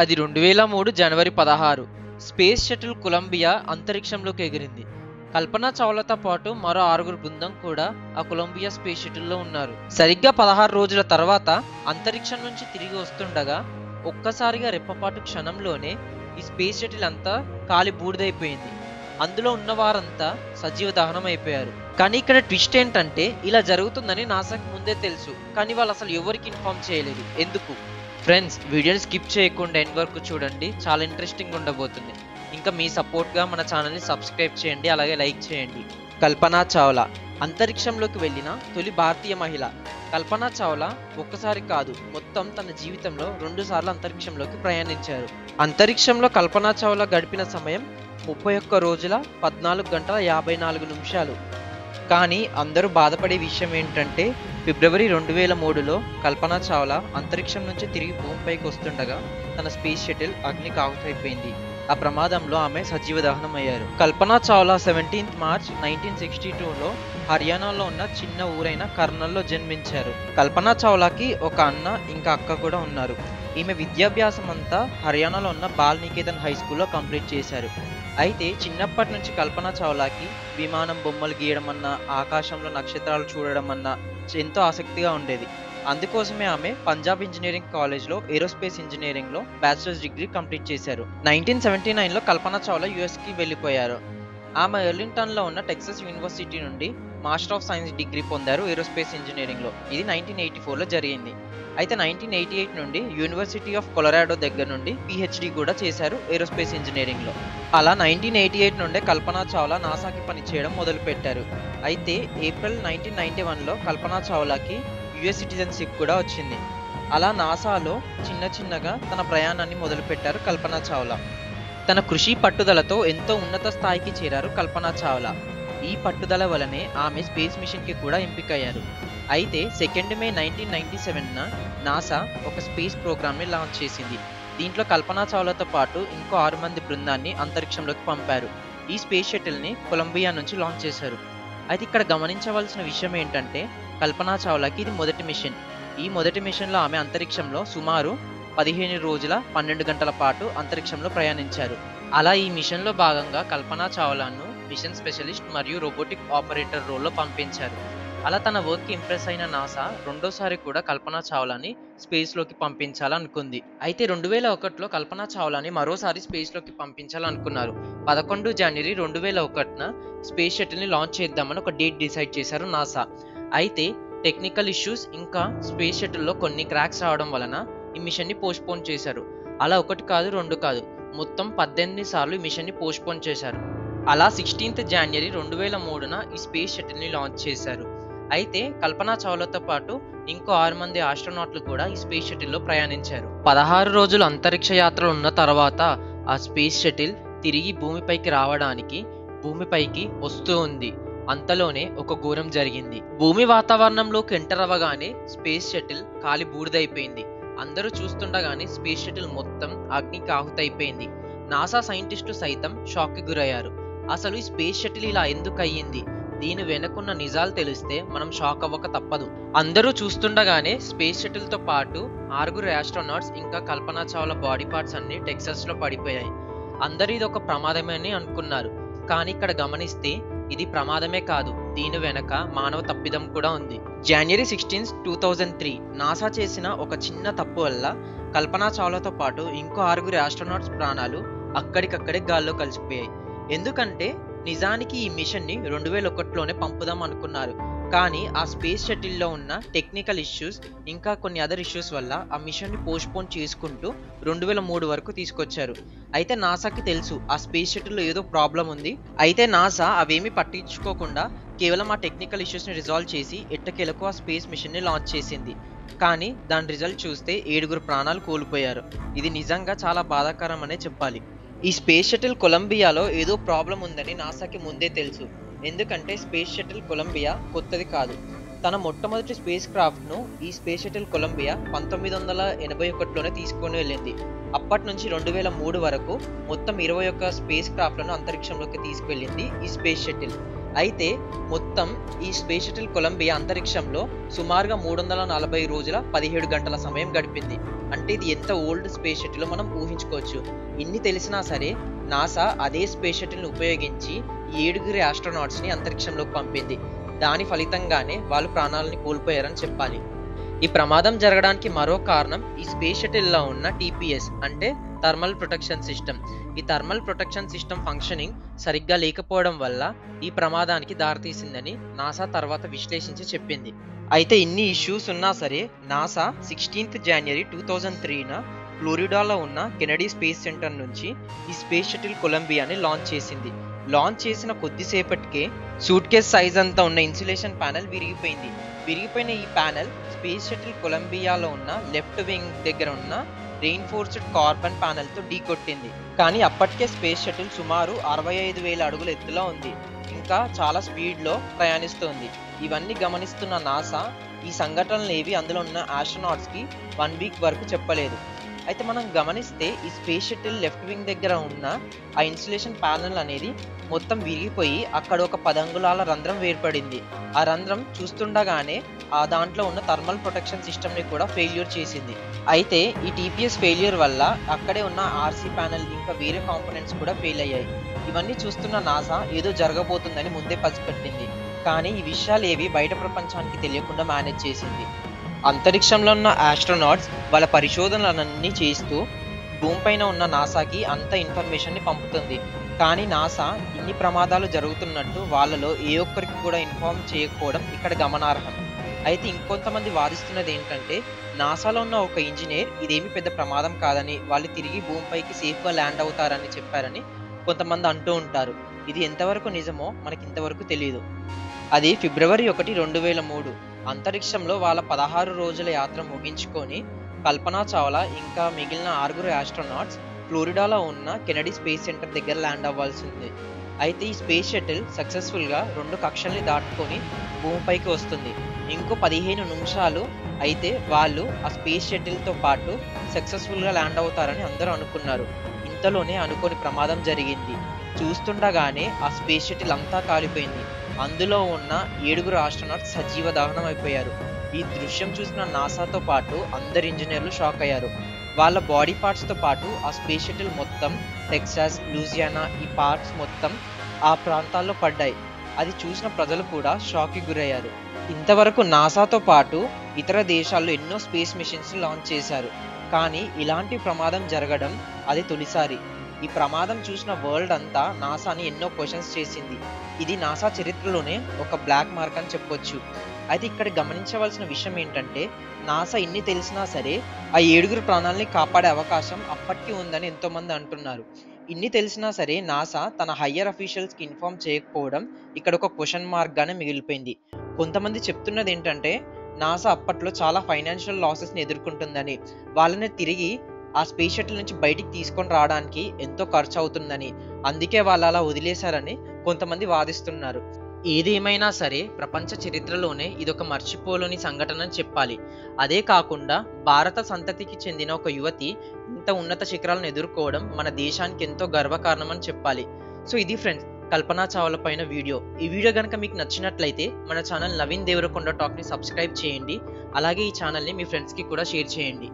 అది 2003 జనవరి 16 space shuttle Colombia అంతరిక్షంలోకి ఎగిరింది. కల్పనా చావ్లాతో పాటు మరో 6 బృందం కూడా ఆ కొలంబియా స్పేస్ షటిల్లో ఉన్నారు. సరిగ్గా 16 రోజుల తర్వాత అంతరిక్షం నుంచి తిరిగి వస్తుండగా ఒక్కసారిగా రెప్పపాటు క్షణంలోనే ఈ స్పేస్ షటిల్ అంతా కాలి బూడిదైపోయింది. అందులో ఉన్న వారంతా సజీవ దహనం అయిపోయారు. కానీ ఇక్కడ ట్విస్ట్ ఏంటంటే, ఇలా జరుగుతుందని నాసాకి ముందే తెలుసు, కానీ వాళ్ళు అసలు ఎవరికి ఇన్ఫార్మ్ చేయలేదు. ఎందుకు? ఫ్రెండ్స్, వీడియోని స్కిప్ చేయకుండా ఎండ్ వరకు చూడండి, చాలా ఇంట్రెస్టింగ్ ఉండబోతుంది. ఇంకా మీ సపోర్ట్గా మన ఛానల్ని సబ్స్క్రైబ్ చేయండి, అలాగే లైక్ చేయండి. కల్పనా చావ్లా అంతరిక్షంలోకి వెళ్ళిన తొలి భారతీయ మహిళ. కల్పనా చావ్లా ఒక్కసారి కాదు, మొత్తం తన జీవితంలో 2 సార్లు అంతరిక్షంలోకి ప్రయాణించారు. అంతరిక్షంలో కల్పనా చావ్లా గడిపిన సమయం 31 రోజుల 14 గంటల 54 నిమిషాలు. కానీ అందరూ బాధపడే విషయం ఏంటంటే, ఫిబ్రవరి 2003లో కల్పనా చావ్లా అంతరిక్షం నుంచి తిరిగి భూమిపైకి వస్తుండగా తన స్పేస్ షటిల్ అగ్నికి ఆహుతైపోయింది. ఆ ప్రమాదంలో ఆమె సజీవ దహనం అయ్యారు. కల్పనా చావ్లా 17 మార్చ్ 1962లో హర్యానాలో ఉన్న చిన్న ఊరైన కర్నల్లో జన్మించారు. కల్పనా చావ్లాకి ఒక అన్న ఇంకా అక్క కూడా ఉన్నారు. ఈమె విద్యాభ్యాసం అంతా హర్యానాలో ఉన్న బాల్ నికేతన్ హై స్కూల్లో కంప్లీట్ చేశారు. అయితే చిన్నప్పటి నుంచి కల్పనా చావ్లాకి విమానం బొమ్మలు గీయడం అన్నా, ఆకాశంలో నక్షత్రాలు చూడడం అన్నా ఎంతో ఆసక్తిగా ఉండేది. అందుకోసమే ఆమె పంజాబ్ ఇంజనీరింగ్ కాలేజ్లో ఏరోస్పేస్ ఇంజనీరింగ్లో బ్యాచిలర్స్ డిగ్రీ కంప్లీట్ చేశారు. 1979లో కల్పనా చావ్లా యుఎస్కి వెళ్ళిపోయారు. ఆమె ఎర్లింగ్టన్లో ఉన్న టెక్సస్ యూనివర్సిటీ నుండి మాస్టర్ ఆఫ్ సైన్స్ డిగ్రీ పొందారు ఏరోస్పేస్ ఇంజనీరింగ్లో. ఇది 1984లో జరిగింది. అయితే 1988 నుండి యూనివర్సిటీ ఆఫ్ కొలరాడో దగ్గర నుండి పిహెచ్డి కూడా చేశారు ఏరోస్పేస్ ఇంజనీరింగ్లో. అలా 1988 నుండే కల్పనా చావ్లా నాసాకి పనిచేయడం మొదలుపెట్టారు. అయితే ఏప్రిల్ 1991లో కల్పనా చావ్లాకి యుఎస్ సిటిజన్షిప్ కూడా వచ్చింది. అలా నాసాలో చిన్నగా తన ప్రయాణాన్ని మొదలుపెట్టారు కల్పనా చావ్లా. తన కృషి పట్టుదలతో ఎంతో ఉన్నత స్థాయికి చేరారు కల్పనా చావ్లా. ఈ పట్టుదల వలనే ఆమె స్పేస్ మిషన్కి కూడా ఎంపికయ్యారు. అయితే 2 మే 1997న నాసా ఒక స్పేస్ ప్రోగ్రామ్ని లాంచ్ చేసింది. దీంట్లో కల్పనా చావ్లాతో పాటు ఇంకో 6 మంది బృందాన్ని అంతరిక్షంలోకి పంపారు. ఈ స్పేస్ షటిల్ని కొలంబియా నుంచి లాంచ్ చేశారు. అయితే ఇక్కడ గమనించవలసిన విషయం ఏంటంటే, కల్పనా చావ్లాకి ఇది మొదటి మిషన్. ఈ మొదటి మిషన్లో ఆమె అంతరిక్షంలో సుమారు 15 రోజుల 12 గంటల పాటు అంతరిక్షంలో ప్రయాణించారు. అలా ఈ మిషన్లో భాగంగా కల్పనా చావ్లాను మిషన్ స్పెషలిస్ట్ మరియు రోబోటిక్ ఆపరేటర్ రోల్లో పంపించారు. అలా తన వర్క్ ఇంప్రెస్ అయిన నాసా రెండోసారి కూడా కల్పనా చావ్లాని స్పేస్లోకి పంపించాలనుకుంది. అయితే 2001లో కల్పనా చావ్లాని మరోసారి స్పేస్లోకి పంపించాలనుకున్నారు. 11 జనవరి 2001న స్పేస్ షటిల్ని లాంచ్ చేద్దామని ఒక డేట్ డిసైడ్ చేశారు నాసా. అయితే టెక్నికల్ ఇష్యూస్ ఇంకా స్పేస్ షటిల్లో కొన్ని క్రాక్స్ రావడం వలన ఈ మిషన్ని పోస్ట్పోన్ చేశారు. అలా 1 కాదు 2 కాదు, మొత్తం 18 సార్లు ఈ మిషన్ని పోస్ట్పోన్ చేశారు. అలా 16 జనవరి 2003న ఈ స్పేస్ షటిల్ని లాంచ్ చేశారు. అయితే కల్పనా చావ్లాతో పాటు ఇంకో 6 మంది ఆస్ట్రోనాట్లు కూడా ఈ స్పేస్ షటిల్లో ప్రయాణించారు. 16 రోజులు అంతరిక్ష యాత్రలు ఉన్న తర్వాత ఆ స్పేస్ షటిల్ తిరిగి భూమిపైకి రావడానికి భూమిపైకి వస్తూ ఉంది. అంతలోనే ఒక ఘోరం జరిగింది. భూమి వాతావరణంలోకి ఎంటర్ అవ్వగానే స్పేస్ షటిల్ కాలి బూడిదైపోయింది. అందరూ చూస్తుండగానే స్పేస్ షటిల్ మొత్తం అగ్నికి ఆహుతైపోయింది. నాసా సైంటిస్టులు సైతం షాక్కి గురయ్యారు. అసలు ఈ స్పేస్ షటిల్ ఇలా ఎందుకు అయ్యింది, దీని వెనుకున్న నిజాలు తెలిస్తే మనం షాక్ అవ్వక తప్పదు. అందరూ చూస్తుండగానే స్పేస్ షటిల్తో పాటు 6 ఆస్ట్రోనాట్స్ ఇంకా కల్పనా చావ్లా బాడీ పార్ట్స్ అన్ని టెక్సస్లో పడిపోయాయి. అందరూ ఇది ఒక ప్రమాదమే అని అనుకున్నారు. కానీ ఇక్కడ గమనిస్తే ఇది ప్రమాదమే కాదు, దీని వెనక మానవ తప్పిదం కూడా ఉంది. జనవరి 16, 2003 నాసా చేసిన ఒక చిన్న తప్పు వల్ల కల్పనా చావ్లాతో పాటు ఇంకో 6 ఆస్ట్రోనాట్స్ ప్రాణాలు అక్కడికక్కడే గాల్లో కలిసిపోయాయి. ఎందుకంటే నిజానికి ఈ మిషన్ని 2001లోనే పంపుదాం అనుకున్నారు. కానీ ఆ స్పేస్ షటిల్లో ఉన్న టెక్నికల్ ఇష్యూస్ ఇంకా కొన్ని అదర్ ఇష్యూస్ వల్ల ఆ మిషన్ని పోస్ట్పోన్ చేసుకుంటూ 2003 వరకు తీసుకొచ్చారు. అయితే నాసాకి తెలుసు ఆ స్పేస్ షటిల్లో ఏదో ప్రాబ్లం ఉంది. అయితే నాసా అవేమీ పట్టించుకోకుండా కేవలం ఆ టెక్నికల్ ఇష్యూస్ని రిజాల్వ్ చేసి ఎట్టకేలకు ఆ స్పేస్ మిషన్ని లాంచ్ చేసింది. కానీ దాని రిజల్ట్ చూస్తే 7 ప్రాణాలు కోల్పోయారు. ఇది నిజంగా చాలా బాధాకరం అనే చెప్పాలి. ఈ స్పేస్ షటిల్ కొలంబియాలో ఏదో ప్రాబ్లం ఉందని నాసాకి ముందే తెలుసు. ఎందుకంటే స్పేస్ షటిల్ కొలంబియా కొత్తది కాదు. తన మొట్టమొదటి స్పేస్ క్రాఫ్ట్ను ఈ స్పేస్ షటిల్ కొలంబియా 1981లోనే తీసుకొని వెళ్ళింది. అప్పటి నుంచి 2003 వరకు మొత్తం 21 స్పేస్ క్రాఫ్ట్లను అంతరిక్షంలోకి తీసుకువెళ్ళింది ఈ స్పేస్ షటిల్. అయితే మొత్తం ఈ స్పేస్ షటిల్ కొలంబియా అంతరిక్షంలో సుమారుగా 340 రోజుల 17 గంటల సమయం గడిపింది. అంటే ఇది ఎంత ఓల్డ్ స్పేస్ షటిల్ మనం ఊహించుకోవచ్చు. ఇన్ని తెలిసినా సరే నాసా అదే స్పేస్ షటిల్ని ఉపయోగించి 7 ఆస్ట్రోనాట్స్ ని అంతరిక్షంలోకి పంపింది. దాని ఫలితంగానే వాళ్ళు ప్రాణాలని కోల్పోయారని చెప్పాలి. ఈ ప్రమాదం జరగడానికి మరో కారణం ఈ స్పేస్ షటిల్లో ఉన్న TPS అంటే థర్మల్ ప్రొటెక్షన్ సిస్టమ్. ఈ థర్మల్ ప్రొటెక్షన్ సిస్టమ్ ఫంక్షనింగ్ సరిగ్గా లేకపోవడం వల్ల ఈ ప్రమాదానికి దారితీసిందని నాసా తర్వాత విశ్లేషించి చెప్పింది. అయితే ఇన్ని ఇష్యూస్ ఉన్నా సరే నాసా 16th January 2003న ఫ్లోరిడాలో ఉన్న కెనడీ స్పేస్ సెంటర్ నుంచి ఈ స్పేస్ షటిల్ కొలంబియాని లాంచ్ చేసింది. లాంచ్ చేసిన కొద్దిసేపటికే సూట్ కేస్ సైజ్ అంతా ఉన్న ఇన్సులేషన్ ప్యానెల్ విరిగిపోయింది. విరిగిపోయిన ఈ ప్యానెల్ స్పేస్ షటిల్ కొలంబియాలో ఉన్న లెఫ్ట్ వింగ్ దగ్గర ఉన్న రెయిన్ఫోర్స్డ్ కార్బన్ ప్యానెల్ తో ఢీకొట్టింది. కానీ అప్పటికే స్పేస్ షటిల్ సుమారు 65,000 అడుగుల ఎత్తులో ఉంది. ఇంకా చాలా స్పీడ్ లో ప్రయాణిస్తోంది. ఇవన్నీ గమనిస్తున్న నాసా ఈ సంఘటనలు ఏవి అందులో ఉన్న ఆస్ట్రోనాట్స్ కి 1 వీక్ వరకు చెప్పలేదు. అయితే మనం గమనిస్తే ఈ స్పేస్ షటిల్ లెఫ్ట్ వింగ్ దగ్గర ఉన్న ఆ ఇన్సులేషన్ ప్యానెల్ అనేది మొత్తం విరిగిపోయి అక్కడ ఒక 10 అంగుళాల రంధ్రం ఏర్పడింది. ఆ రంధ్రం చూస్తుండగానే ఆ దాంట్లో ఉన్న థర్మల్ ప్రొటెక్షన్ సిస్టమ్ ని కూడా ఫెయిల్యూర్ చేసింది. అయితే ఈ TPS ఫెయిల్యూర్ వల్ల అక్కడే ఉన్న RC ప్యానెల్ ఇంకా వేరే కాంపోనెంట్స్ కూడా ఫెయిల్ అయ్యాయి. ఇవన్నీ చూస్తున్న నాసా ఏదో జరగబోతుందని ముందే పసిగట్టింది. కానీ ఈ విషయాలు ఏవి బయట ప్రపంచానికి తెలియకుండా మేనేజ్ చేసింది. అంతరిక్షంలో ఉన్న ఆస్ట్రోనాట్స్ వాళ్ళ పరిశోధనలన్నీ చేస్తూ భూమిపైన ఉన్న నాసాకి అంత ఇన్ఫర్మేషన్ ని పంపుతుంది. కానీ నాసా ఇన్ని ప్రమాదాలు జరుగుతున్నట్టు వాళ్ళలో ఏ ఒక్కరికి కూడా ఇన్ఫార్మ్ చేయకపోవడం ఇక్కడ గమనార్హం. అయితే ఇంకొంతమంది వాదిస్తున్నది ఏంటంటే నాసాలో ఉన్న ఒక ఇంజనీర్ ఇదేమి పెద్ద ప్రమాదం కాదని, వాళ్ళు తిరిగి భూమిపైకి సేఫ్ గా ల్యాండ్ అవుతారని చెప్పారని కొంతమంది అంటూ ఉంటారు. ఇది ఎంతవరకు నిజమో మనకి ఇంతవరకు తెలియదు. అది February 1, 2003 అంతరిక్షంలో వాళ్ళ 16 రోజుల యాత్ర ముగించుకొని కల్పనా చావ్లా ఇంకా మిగిలిన 6 ఆస్ట్రోనాట్స్ ఫ్లోరిడాలో ఉన్న కెనడీ స్పేస్ సెంటర్ దగ్గర ల్యాండ్ అవ్వాల్సింది. అయితే ఈ స్పేస్ షటిల్ సక్సెస్ఫుల్ గా 2 కక్షల్ని దాటుకొని భూమిపైకి వస్తుంది. ఇంకో 15 నిమిషాలు అయితే వాళ్ళు ఆ స్పేస్ షటిల్ తో పాటు సక్సెస్ఫుల్ గా ల్యాండ్ అవుతారని అందరూ అనుకున్నారు. ఇంతలోనే అనుకోని ప్రమాదం జరిగింది. చూస్తుండగానే ఆ స్పేస్ షటిల్ అంతా కాలిపోయింది. అందులో ఉన్న 7 ఆస్ట్రోనాట్స్ సజీవ దహనం అయిపోయారు. ఈ దృశ్యం చూసిన నాసాతో పాటు అందరు ఇంజనీర్లు షాక్ అయ్యారు. వాళ్ళ బాడీ పార్ట్స్ తో పాటు ఆ స్పేస్ షటిల్ మొత్తం టెక్సాస్, లూజియానా ఈ పార్ట్స్ మొత్తం ఆ ప్రాంతాల్లో పడ్డాయి. అది చూసిన ప్రజలు కూడా షాక్ కి గురయ్యారు. ఇంతవరకు నాసాతో పాటు ఇతర దేశాల్లో ఎన్నో స్పేస్ మిషన్స్ లాంచ్ చేశారు. కానీ ఇలాంటి ప్రమాదం జరగడం అది తొలిసారి. ఈ ప్రమాదం చూసిన వరల్డ్ అంతా నాసాని ఎన్నో క్వశ్చన్స్ చేసింది. ఇది నాసా చరిత్రలోనే ఒక బ్లాక్ మార్క్ అని చెప్పొచ్చు. అయితే ఇక్కడ గమనించవలసిన విషయం ఏంటంటే నాసా ఇన్ని తెలిసినా సరే ఆ 7 ప్రాణాలని కాపాడే అవకాశం అప్పటికీ ఉందని ఎంతో మంది అంటున్నారు. ఇన్ని తెలిసినా సరే నాసా తన హయ్యర్ అఫీషియల్స్ కి ఇన్ఫార్మ్ చేయకపోవడం ఇక్కడ ఒక క్వశ్చన్ మార్క్ గానే మిగిలిపోయింది. కొంతమంది చెప్తున్నది ఏంటంటే నాసా అప్పట్లో చాలా ఫైనాన్షియల్ లాసెస్ ని ఎదుర్కొంటుందని, వాళ్ళని తిరిగి ఆ స్పేస్ షటిల్ నుంచి బయటికి తీసుకొని రావడానికి ఎంతో ఖర్చు అవుతుందని, అందుకే వాళ్ళు అలా వదిలేశారని కొంతమంది వాదిస్తున్నారు. ఏదేమైనా సరే ప్రపంచ చరిత్రలోనే ఇదొక మర్చిపోలేని సంఘటన అని చెప్పాలి. అదే కాకుండా భారత సంతతికి చెందిన ఒక యువతి ఇంత ఉన్నత శిఖరాలను ఎదుర్కోవడం మన దేశానికి ఎంతో గర్వకారణం అని చెప్పాలి. సో ఇది ఫ్రెండ్స్ కల్పనా చావ్లా పైన వీడియో. ఈ వీడియో కనుక మీకు నచ్చినట్లయితే మన ఛానల్ నవీన్ దేవరకొండ టాక్ ని సబ్స్క్రైబ్ చేయండి. అలాగే ఈ ఛానల్ ని మీ ఫ్రెండ్స్ కి కూడా షేర్ చేయండి.